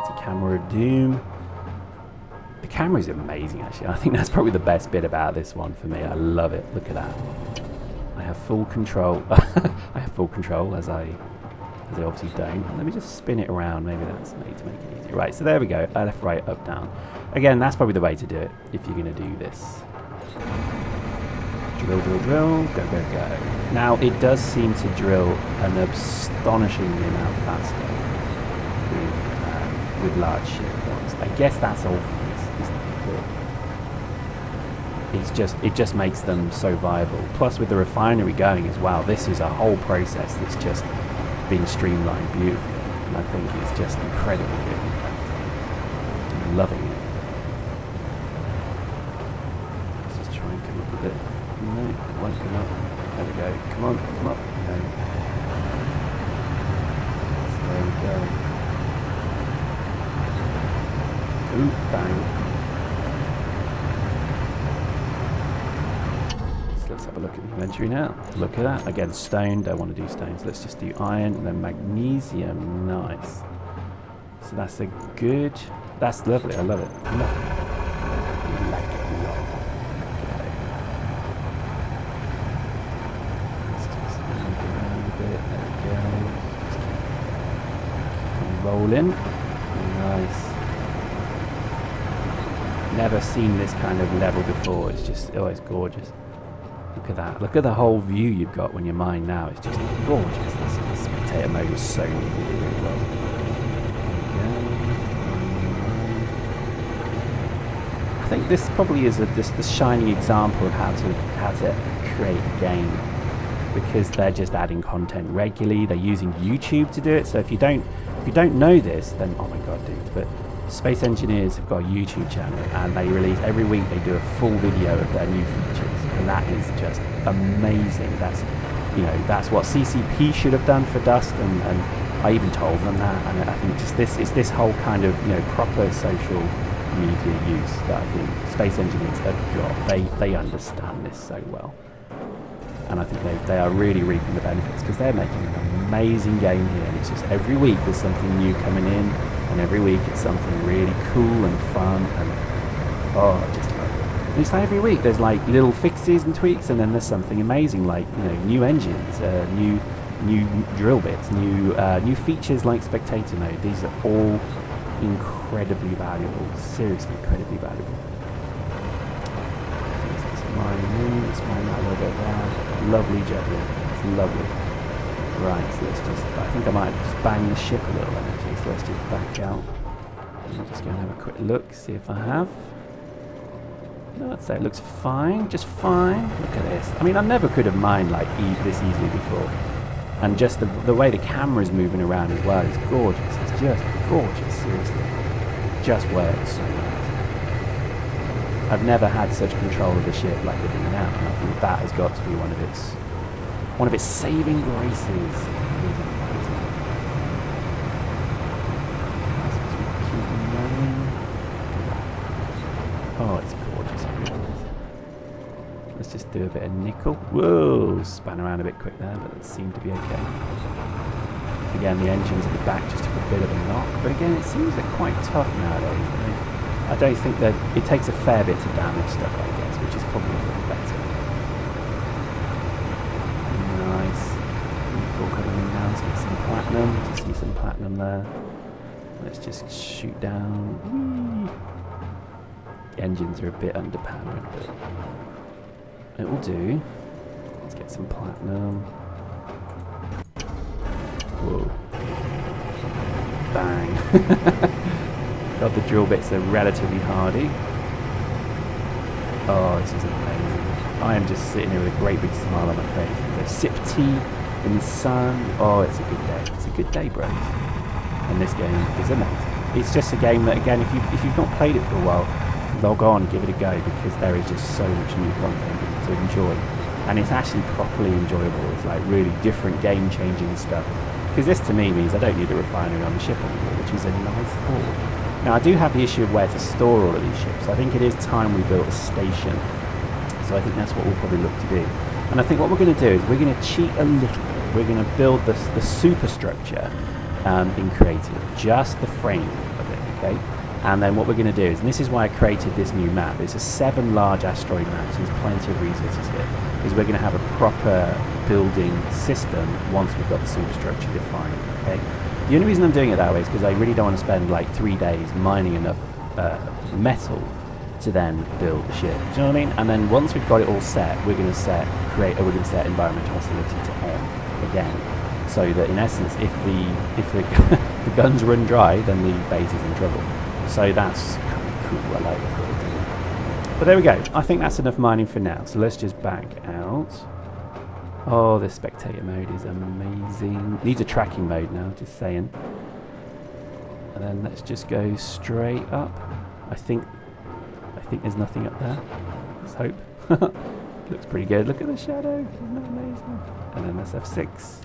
Anti-camera doom. The camera is amazing, actually. I think that's probably the best bit about this one for me. I love it. Look at that. I have full control. I have full control, as I obviously don't. Let me just spin it around. Maybe that's made to make it easier. Right, so there we go. Left, right, up, down. Again, that's probably the way to do it if you're going to do this. Drill, drill, drill. Go, go, go. Now, it does seem to drill an astonishingly amount faster with large ship ones. I guess that's obvious, isn't it? It just makes them so viable. Plus, with the refinery going as well, this is a whole process that's just being streamlined beautifully. And I think it's just incredibly good. In fact, I'm loving it. Let's just try and come up a bit. No, it won't come up. There we go. Come on, come up. No. So there we go. Ooh, bang. So let's have a look at the inventory now. Look at that. Again, stone. Don't want to do stones. Let's just do iron and then magnesium. Nice. So that's a good... That's lovely. I love it. I love it. Rolling. Nice. Never seen this kind of level before. It's just, oh, it's gorgeous. Look at that. Look at the whole view you've got when you're mined now. It's just gorgeous. This spectator mode is so neat. It really well. I think this probably is the shining example of how to create a game, because they're just adding content regularly. They're using YouTube to do it. So if you don't know this, then oh my god, dude! But Space Engineers have got a YouTube channel, and they release every week. They do a full video of their new features, and that is just amazing. That's, you know, that's what CCP should have done for Dust, and I even told them that. And I think just this whole kind of, you know, proper social media use that I think Space Engineers have got. They understand this so well. And I think they are really reaping the benefits, because they're making an amazing game here. And it's just every week there's something new coming in, and every week it's something really cool and fun, and oh, I just love it. And it's like every week there's like little fixes and tweaks, and then there's something amazing like, you know, new engines, new drill bits, new features like spectator mode. These are all incredibly valuable, seriously incredibly valuable. Let's mine that a little bit there. Lovely juggling. It's lovely. Right, so let's just... I think I might just bang the ship a little bit, actually. So let's just back out. I'm just going to have a quick look, see if I have. No, I'd say it looks fine. Just fine. Look at this. I mean, I never could have mined like this easily before. And just the way the camera's moving around as well is gorgeous. It's just gorgeous, seriously. It just works so well. I've never had such control of the ship like I do now, and I think that has got to be one of its saving graces. Oh, it's gorgeous. Let's just do a bit of nickel. Whoa, span around a bit quick there, but it seemed to be okay. Again, the engines at the back just took a bit of a knock, but again, it seems they're quite tough nowadays. I don't think that it takes a fair bit to damage stuff, I guess, which is probably for the better. Nice. Nickel coming in now. Let's get some platinum. To see some platinum there. Let's just shoot down. Whee. The engines are a bit underpowered, but it will do. Let's get some platinum. Whoa. Bang. God, the drill bits are relatively hardy. Oh, this is amazing. I am just sitting here with a great big smile on my face. So sip tea in the sun. Oh, it's a good day. It's a good day, bros. And this game is amazing. It's just a game that, again, if you've not played it for a while, log on, give it a go, because there is just so much new content to enjoy. And it's actually properly enjoyable. It's like really different game-changing stuff. Because this, to me, means I don't need a refinery on the ship anymore, which is a nice thought. Now, I do have the issue of where to store all of these ships. I think it is time we built a station. So I think that's what we'll probably look to do. And I think what we're going to do is we're going to cheat a little bit. We're going to build the superstructure in creative, just the frame of it. okay? And then what we're going to do is, and this is why I created this new map, it's a 7 large asteroid map, so there's plenty of resources here, is we're going to have a proper building system once we've got the superstructure defined, okay? The only reason I'm doing it that way is because I really don't want to spend like 3 days mining enough metal to then build the ship. Do you know what I mean? And then once we've got it all set, we're going to set environmental hostility to on again, so that in essence, if the the guns run dry, then the base is in trouble. So that's kind of cool. I like the thought of doing it. But there we go. I think that's enough mining for now. So let's just back out. Oh, this spectator mode is amazing. Needs a tracking mode now, just saying. And then let's just go straight up. I think there's nothing up there. Let's hope. Looks pretty good. Look at the shadow. Isn't that amazing? And then let's F6.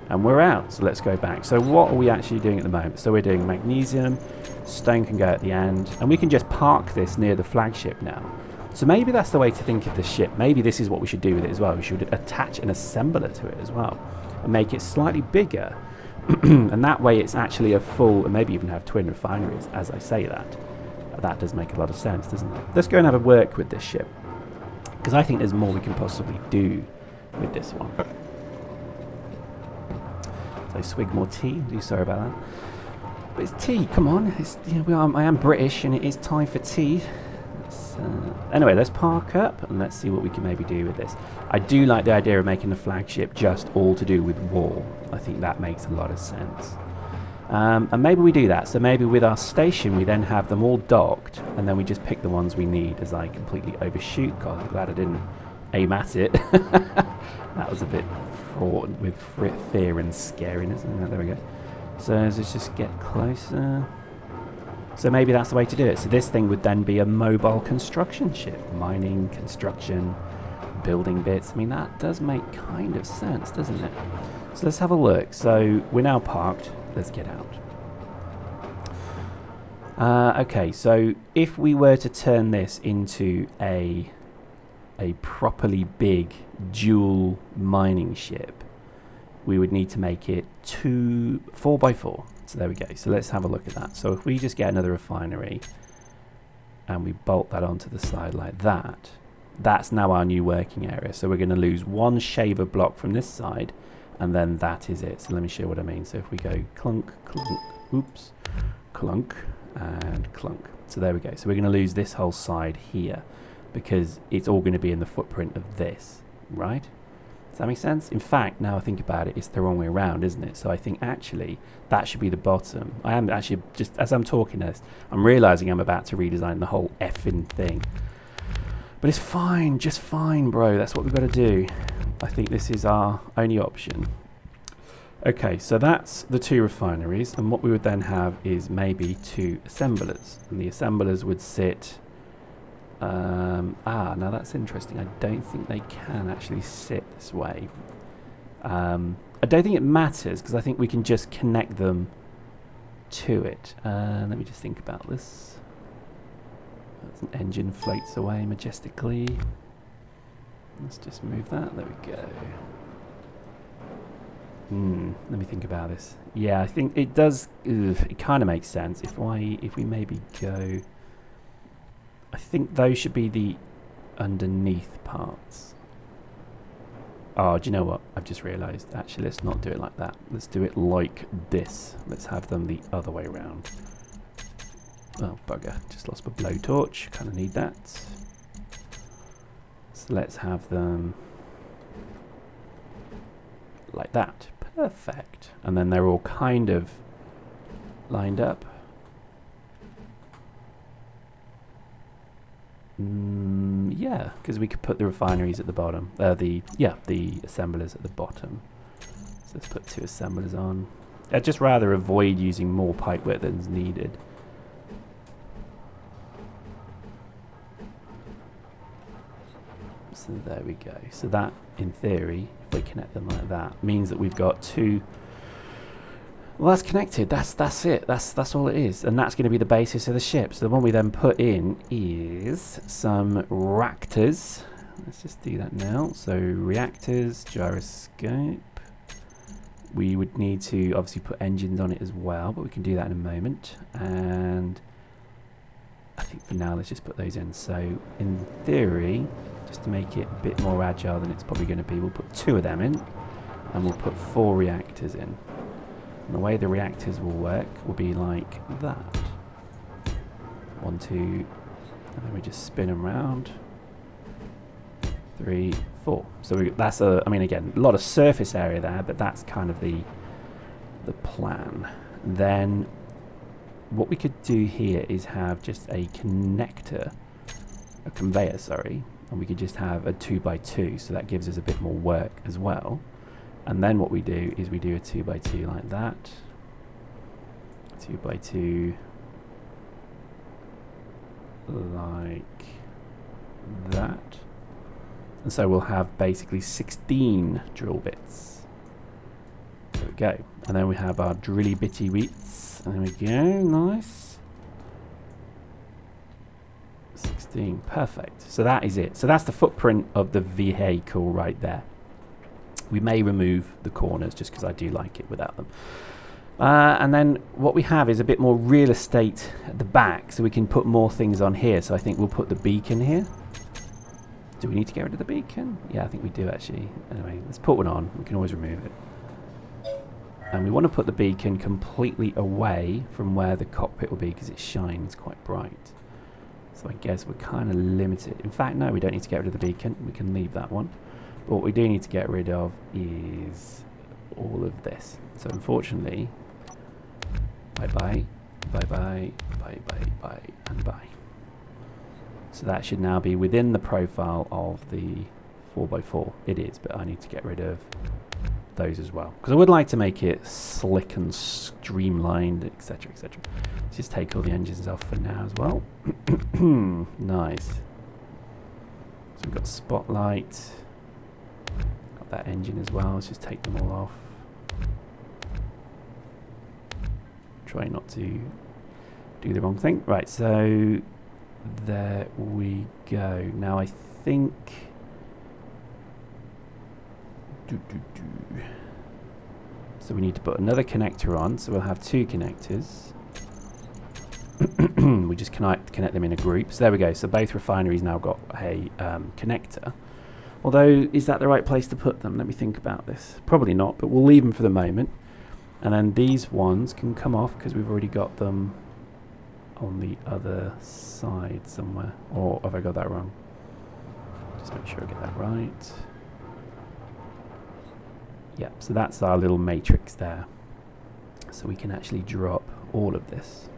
And we're out. So let's go back. So what are we actually doing at the moment? So we're doing magnesium. Stone can go at the end. And we can just park this near the flagship now. So maybe that's the way to think of the ship. Maybe this is what we should do with it as well. We should attach an assembler to it as well. And make it slightly bigger. And that way it's actually a full, and maybe even have twin refineries as I say that. That does make a lot of sense, doesn't it? Let's go and have a work with this ship, because I think there's more we can possibly do with this one. So swig more tea. Do sorry about that. But it's tea. Come on. It's, you know, I am British, and it is time for tea. Anyway, let's park up and let's see what we can maybe do with this. I do like the idea of making the flagship just all to do with war. I think that makes a lot of sense. And maybe we do that. So maybe with our station we then have them all docked, and then we just pick the ones we need as I completely overshoot. God, I'm glad I didn't aim at it. That was a bit fraught with fear and scariness. There we go. So let's just get closer. So maybe that's the way to do it. So this thing would then be a mobile construction ship. Mining, construction, building bits. I mean, that does make kind of sense, doesn't it? So let's have a look. So we're now parked. Let's get out. Okay, so if we were to turn this into a properly big dual mining ship, we would need to make it 4x4. So there we go. So let's have a look at that. So if we just get another refinery and we bolt that onto the side like that, that's now our new working area. So we're going to lose one shaver block from this side, and then that is it. So let me show you what I mean. So if we go clunk, clunk, oops, clunk, and clunk. So there we go. So we're going to lose this whole side here because it's all going to be in the footprint of this, right? Does that make sense? In fact, now I think about it, it's the wrong way around, isn't it? So I think actually that should be the bottom. I am actually, just as I'm talking this, I'm realizing I'm about to redesign the whole effing thing. But it's fine, just fine, bro. That's what we've got to do. I think this is our only option. Okay, so that's the 2 refineries, and what we would then have is maybe 2 assemblers, and the assemblers would sit. Now that's interesting. I don't think they can actually sit this way. I don't think it matters because I think we can just connect them to it. Let me just think about this. As an engine floats away majestically. Let's just move that. There we go. Let me think about this. Yeah, I think it does. It kind of makes sense if we maybe go. I think those should be the underneath parts. Oh, do you know what? I've just realised. Actually, let's not do it like that. Let's do it like this. Let's have them the other way around. Oh, bugger. Just lost my blowtorch. Kind of need that. So let's have them like that. Perfect. And then they're all kind of lined up. Yeah, because we could put the refineries at the bottom. The assemblers at the bottom. So let's put 2 assemblers on. I'd just rather avoid using more pipe work than's needed. So there we go. So that, in theory, if we connect them like that, means that we've got 2. Well, that's connected. That's it. That's all it is, and that's going to be the basis of the ship. So the one we then put in is some reactors. Let's just do that now. So reactors, gyroscope. We would need to obviously put engines on it as well, but we can do that in a moment. And I think for now let's just put those in. So in theory, just to make it a bit more agile than it's probably going to be, we'll put 2 of them in, and we'll put 4 reactors in. And the way the reactors will work will be like that. 1, 2, and then we just spin them around. 3, 4. So that's a, I mean, again, a lot of surface area there, but that's kind of the plan. Then what we could do here is have just a connector, a conveyor, sorry, and we could just have a 2x2, so that gives us a bit more work as well. And then what we do is we do a 2x2 like that, 2x2 like that, and so we'll have basically 16 drill bits. There we go. And then we have our drilly bitty bits, and there we go, nice. 16, perfect. So that is it. So that's the footprint of the vehicle right there. We may remove the corners just because I do like it without them. And then what we have is a bit more real estate at the back, so we can put more things on here. So I think we'll put the beacon here. Do we need to get rid of the beacon? Yeah, I think we do actually. Anyway, let's put one on. We can always remove it. And we want to put the beacon completely away from where the cockpit will be because it shines quite bright. So I guess we're kind of limited. In fact, no, we don't need to get rid of the beacon. We can leave that one. But what we do need to get rid of is all of this. So unfortunately, bye-bye, bye-bye, bye-bye, bye, and bye. So that should now be within the profile of the 4x4. It is, but I need to get rid of those as well. Because I would like to make it slick and streamlined, etc., etc. Let's just take all the engines off for now as well. Nice. So we've got spotlight. Got that engine as well. Let's just take them all off. Try not to do the wrong thing. Right, so there we go. Now I think so we need to put another connector on, so we'll have 2 connectors. We just connect them in a group. So there we go. So both refineries now got a connector. Although, is that the right place to put them? Let me think about this. Probably not, but we'll leave them for the moment. And then these ones can come off because we've already got them on the other side somewhere. Or have I got that wrong? Just make sure I get that right. Yep, so that's our little matrix there. So we can actually drop all of this,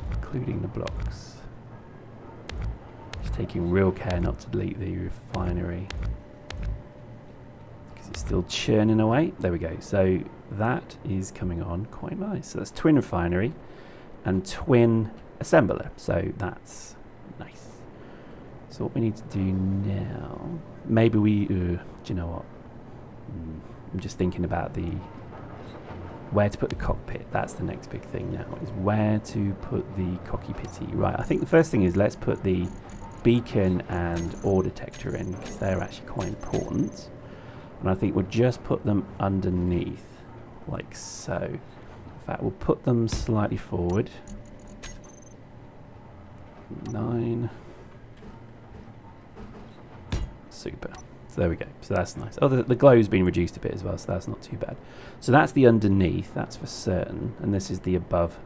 including the blocks. Just taking real care not to delete the refinery because it's still churning away. There we go. So that is coming on quite nice. So that's twin refinery and twin assembler. So that's nice. So what we need to do now, maybe we, do you know what? I'm just thinking about where to put the cockpit. That's the next big thing now, is where to put the cockpitty. Right, I think the first thing is let's put the beacon and ore detector in because they're actually quite important. And I think we'll just put them underneath, like so. In fact, we'll put them slightly forward. 9. Super. So there we go. So that's nice. Oh, the glow's been reduced a bit as well, so that's not too bad. So that's the underneath, that's for certain. And this is the above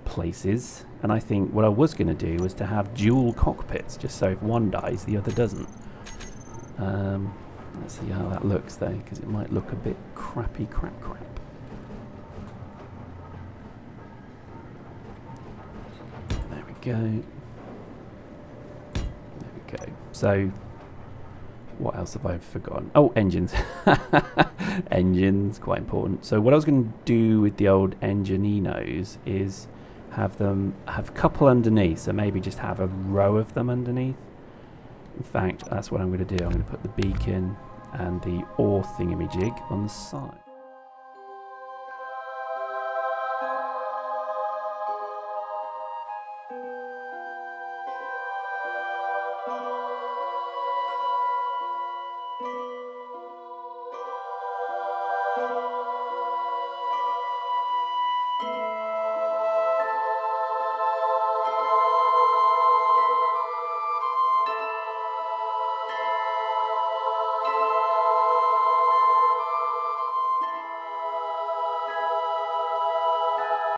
places. And I think what I was going to do was to have dual cockpits, just so if one dies, the other doesn't. Let's see how that looks though, because it might look a bit crappy crap. There we go. There we go. So what else have I forgotten? Oh, engines. Engines, quite important. So what I was going to do with the old Engininos is have a couple underneath. So maybe just have a row of them underneath. In fact, that's what I'm going to do. I'm going to put the beacon and the ore thingamajig on the side.